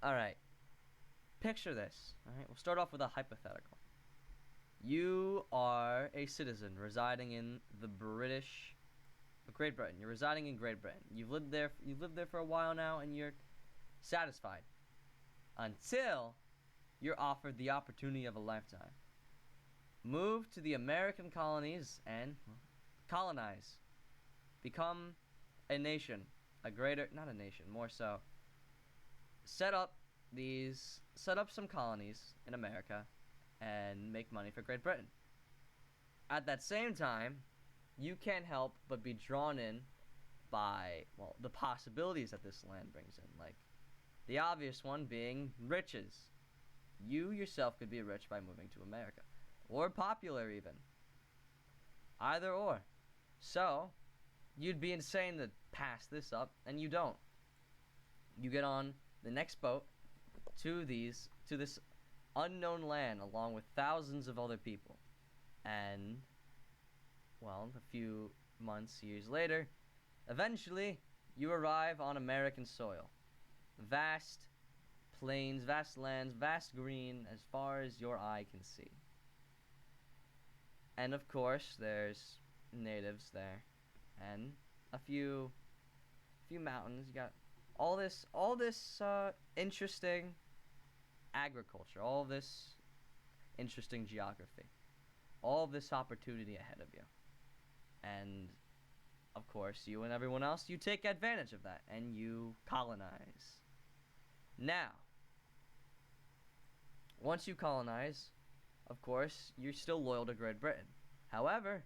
Alright, picture this. Alright, we'll start off with a hypothetical. You are a citizen residing in Great Britain. You're residing in Great Britain. You've lived there for a while now, and you're satisfied. Until you're offered the opportunity of a lifetime. Move to the American colonies and colonize. Become a nation. Not a nation, more so. Set up some colonies in America and make money for Great Britain. At that same time, you can't help but be drawn in by, well, the possibilities that this land brings in. Like, the obvious one being riches. You yourself could be rich by moving to America. Or popular, even. Either or. So, you'd be insane to pass this up, and you don't. You get on the next boat to this unknown land along with thousands of other people. And, well, a few months, years later, eventually, you arrive on American soil. Vast plains, vast lands, vast green, as far as your eye can see. And of course, there's natives there, and a few mountains. You got all this interesting agriculture, all this interesting geography, all this opportunity ahead of you. And of course, you and everyone else, you take advantage of that and you colonize. Now, once you colonize, of course, you're still loyal to Great Britain. However,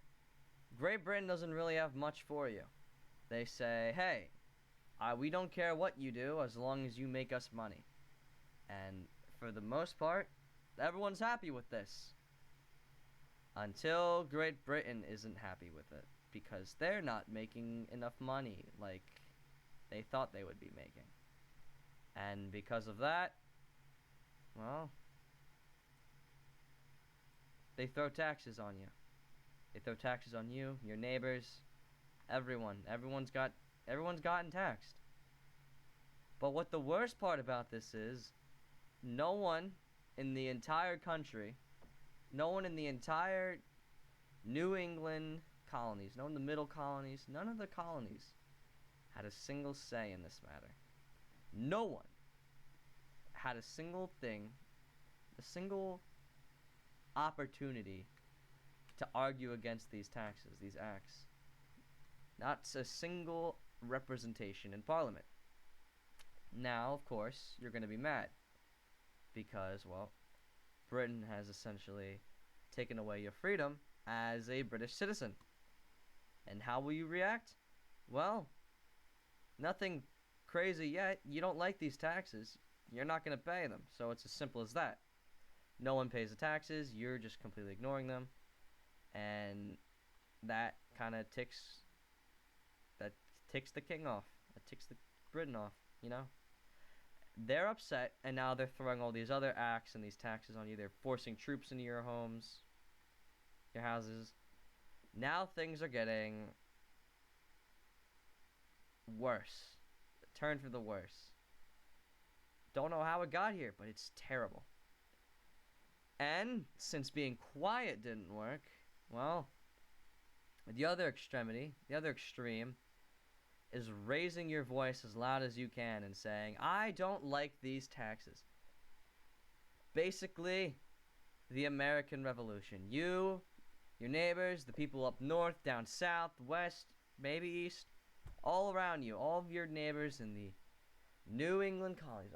Great Britain doesn't really have much for you. They say, hey, we don't care what you do as long as you make us money. And for the most part, everyone's happy with this. Until Great Britain isn't happy with it. Because they're not making enough money like they thought they would be making. And because of that, well, they throw taxes on you. They throw taxes on you, your neighbors, everyone. Everyone's gotten taxed. But what the worst part about this is, no one in the entire country, no one in the entire New England colonies, no one in the middle colonies, none of the colonies had a single say in this matter. No one had a single thing, a single opportunity to argue against these taxes, these acts. Not a single representation in Parliament. Now, of course, you're going to be mad because, well, Britain has essentially taken away your freedom as a British citizen. And how will you react? Well, nothing crazy yet. You don't like these taxes. You're not going to pay them. So it's as simple as that. No one pays the taxes. You're just completely ignoring them. And that kind of ticks the king off. That ticks the Britain off, you know? They're upset, and now they're throwing all these other acts and these taxes on you. They're forcing troops into your homes, your houses. Now things are getting worse. Turn for the worse. Don't know how it got here, but it's terrible. And since being quiet didn't work, well, the other extreme is raising your voice as loud as you can and saying, I don't like these taxes. Basically, the American Revolution. You, your neighbors, the people up north, down south, west, maybe east, all around you, all of your neighbors in the New England colonies,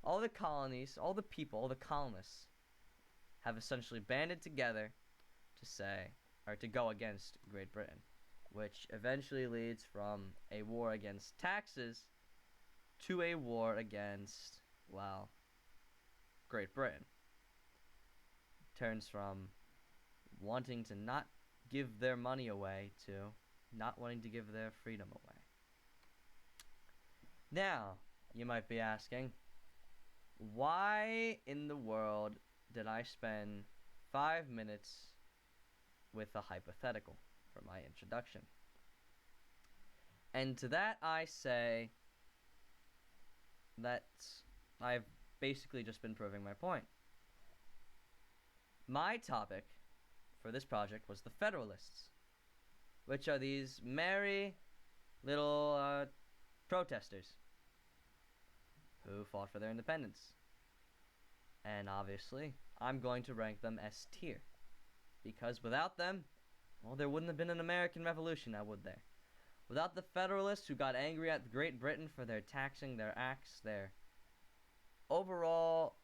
all the colonies, all the people, all the colonists have essentially banded together to go against Great Britain, which eventually leads from a war against taxes to a war against, well, Great Britain. Turns from wanting to not give their money away to not wanting to give their freedom away. Now, you might be asking, why in the world did I spend 5 minutes with a hypothetical for my introduction? And to that I say that I've basically just been proving my point. My topic for this project was the Federalists, which are these merry little protesters who fought for their independence. And obviously, I'm going to rank them S tier, because without them, well, there wouldn't have been an American Revolution, now would there? Without the Federalists who got angry at Great Britain for their taxing, their acts, their overall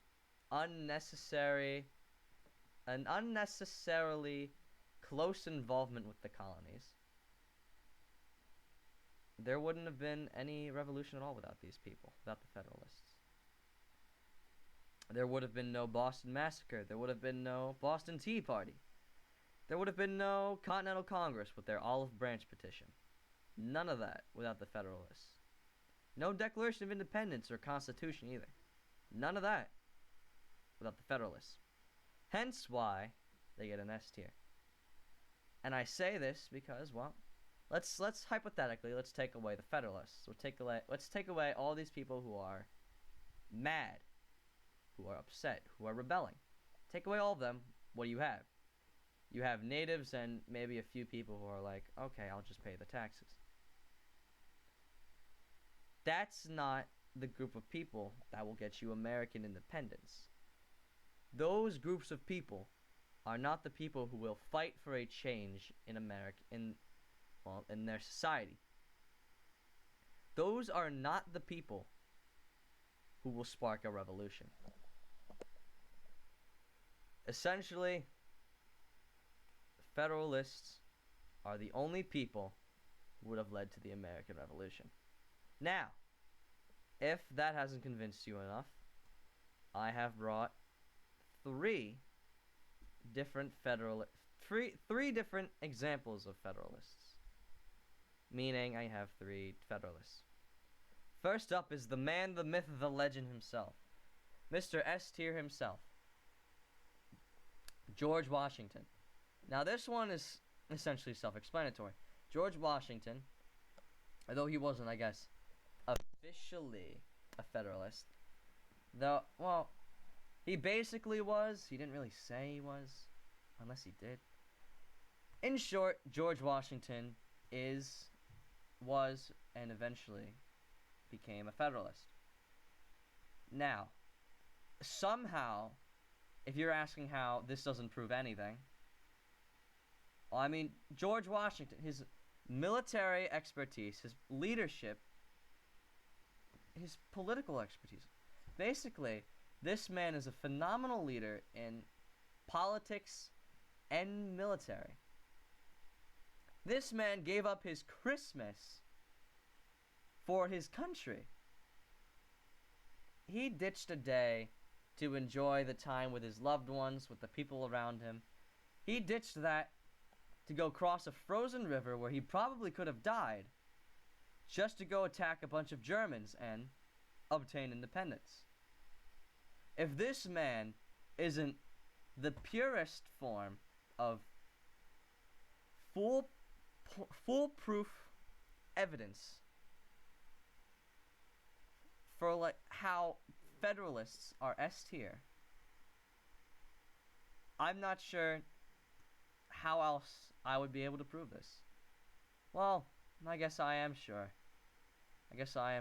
unnecessarily close involvement with the colonies, there wouldn't have been any revolution at all without these people, without the Federalists. There would have been no Boston Massacre. There would have been no Boston Tea Party. There would have been no Continental Congress with their Olive Branch petition. None of that without the Federalists. No Declaration of Independence or Constitution either. None of that without the Federalists. Hence why they get an S tier. And I say this because, well, let's hypothetically, let's take away the Federalists. Let's take away all these people who are mad, who are upset, who are rebelling. Take away all of them, what do you have? You have natives and maybe a few people who are like, okay, I'll just pay the taxes. That's not the group of people that will get you American independence. Those groups of people are not the people who will fight for a change in America, in their society. Those are not the people who will spark a revolution. Essentially, Federalists are the only people who would have led to the American Revolution. Now, if that hasn't convinced you enough, I have brought three different examples of Federalists. Meaning, I have 3 Federalists. First up is the man, the myth, the legend himself. Mr. S tier himself. George Washington. Now, this one is essentially self-explanatory. George Washington, although he wasn't, I guess, officially a Federalist, though, well, he basically was. He didn't really say he was, unless he did. In short, George Washington was, and eventually became a Federalist. Now, somehow, if you're asking how this doesn't prove anything, well, I mean, George Washington, his military expertise, his leadership, his political expertise. Basically, this man is a phenomenal leader in politics and military. This man gave up his Christmas for his country. He ditched a day to enjoy the time with his loved ones, with the people around him. He ditched that to go cross a frozen river where he probably could have died, just to go attack a bunch of Germans and obtain independence. If this man isn't the purest form of foolproof evidence for like how Federalists are S tier, I'm not sure how else I would be able to prove this. Well, I guess I am sure. Because I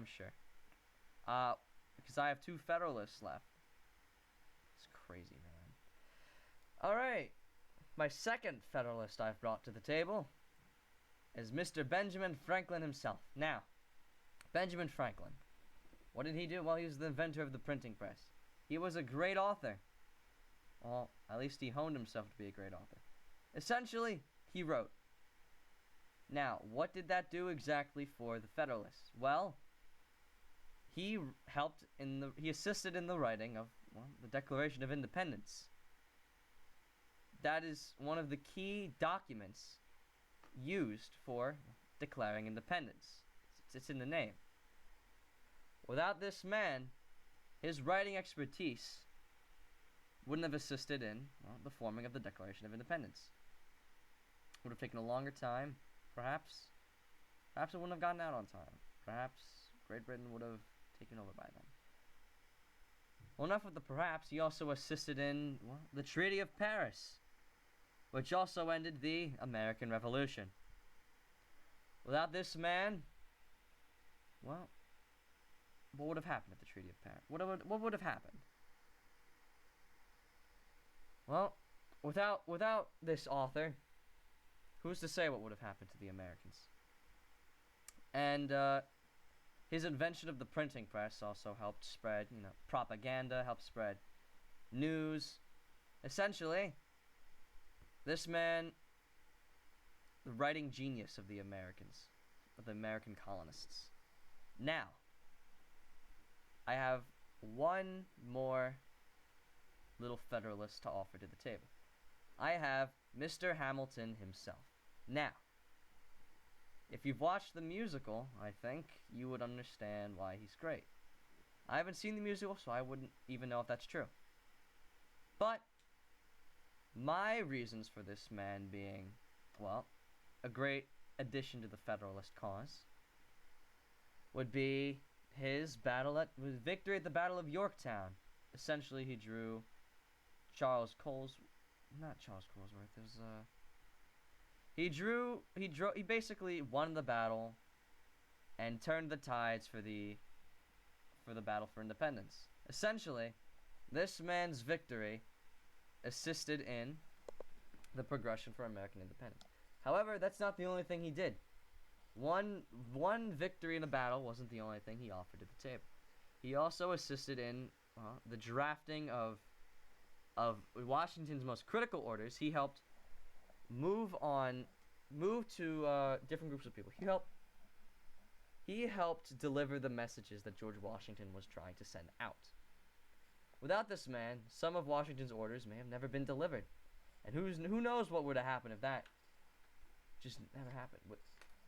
have 2 Federalists left. It's crazy, man. Alright. My second Federalist I've brought to the table is Mr. Benjamin Franklin himself. Now, Benjamin Franklin. What did he do? Well, he was the inventor of the printing press. He was a great author. Well, at least he honed himself to be a great author. Essentially, he wrote. Now, what did that do exactly for the Federalists? Well, he assisted in the writing of, well, the Declaration of Independence. That is one of the key documents used for declaring independence. It's in the name. Without this man, his writing expertise wouldn't have assisted in, well, the forming of the Declaration of Independence. Would have taken a longer time, perhaps. Perhaps it wouldn't have gotten out on time. Perhaps Great Britain would have taken over by then. Well, enough with the perhaps. He also assisted in, well, the Treaty of Paris, which also ended the American Revolution. Without this man, well, what would have happened at the Treaty of Paris? What would have happened? Well, without this author, who's to say what would have happened to the Americans? And his invention of the printing press also helped spread, propaganda, helped spread news. Essentially, this man, the writing genius of the Americans, of the American colonists. Now, I have one more little Federalist to offer to the table. I have Mr. Hamilton himself. Now, if you've watched the musical, I think you would understand why he's great. I haven't seen the musical, so I wouldn't even know if that's true. But my reasons for this man being, well, a great addition to the Federalist cause would be his victory at the Battle of Yorktown. Essentially, he drew he basically won the battle and turned the tides for the battle for independence. Essentially, this man's victory assisted in the progression for American independence. However, that's not the only thing he did. One victory in a battle wasn't the only thing he offered to the table. He also assisted in the drafting of Washington's most critical orders. He helped move to different groups of people. He helped deliver the messages that George Washington was trying to send out. Without this man, some of Washington's orders may have never been delivered. And who knows what would have happened if that just never happened.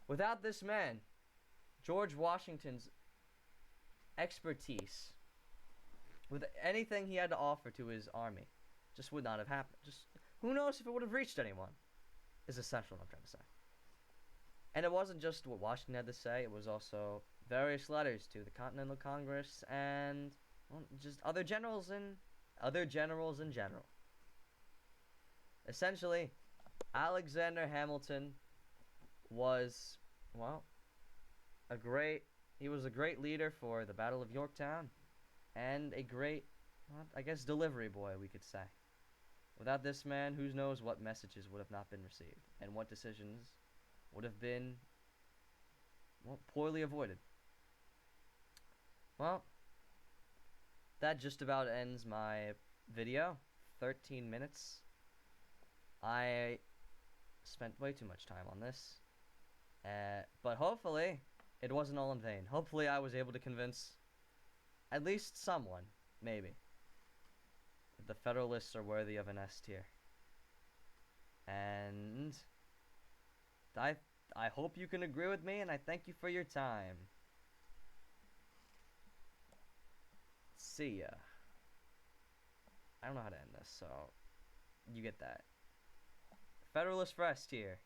Without this man, George Washington's expertise, with anything he had to offer to his army, just would not have happened. Just who knows if it would have reached anyone, is essentially what I'm trying to say. And it wasn't just what Washington had to say, it was also various letters to the Continental Congress and, well, just other generals in general. Essentially, Alexander Hamilton was, well, he was a great leader for the Battle of Yorktown, and a great, well, I guess, delivery boy, we could say. Without this man, who knows what messages would have not been received, and what decisions would have been, well, poorly avoided. Well, that just about ends my video. 13 minutes. I spent way too much time on this. But hopefully, it wasn't all in vain. Hopefully, I was able to convince at least someone, maybe, that the Federalists are worthy of an S tier. And I hope you can agree with me, and I thank you for your time. See ya. I don't know how to end this, so you get that. Federalist for S tier.